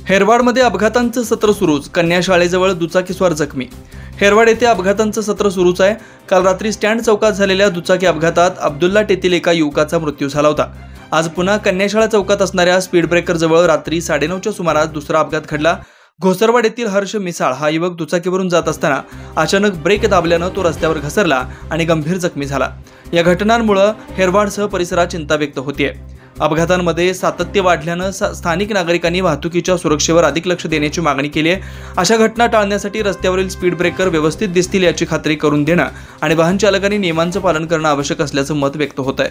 हेरवाडमध्ये अपघातांचं सत्र सुरूच, कन्या शाळेजवळ दुचाकीस्वार जखमी। हेरवाड येथे अपघातांचं सत्र सुरूच आहे। काल रात्री स्टँड चौकात झालेल्या दुचाकी अपघातात अब्दुल्ला टेतील एका युवकाचा मृत्यू झाला होता। आज पुन्हा कन्याशाळा चौकात असणाऱ्या स्पीड ब्रेकर जवळ रात्री 9:30च्या सुमारास दुसरा अपघात घडला। घोसरवाड येथील हर्ष मिसाळ हा युवक दुचाकीवरून जात असताना अचानक ब्रेक दाबल्यानं तो रस्त्यावर घसरला आणि गंभीर जखमी झाला। या घटनांमुळे हेरवाडसह परिसरात चिंता व्यक्त होतीये। अपघातांमध्ये सातत्य वाढल्यानं स्थानिक नागरिकांनी वाहतुकीच्या सुरक्षेवर अधिक लक्ष देण्याची मागणी केली आहे। अशा घटना टाळण्यासाठी रस्त्यावरील स्पीड ब्रेकर व्यवस्थित दिसतील याची खात्री करून देणं आणि वाहन चालकांनी नियमांचं पालन करणं आवश्यक असल्याचं मत व्यक्त होत आहे।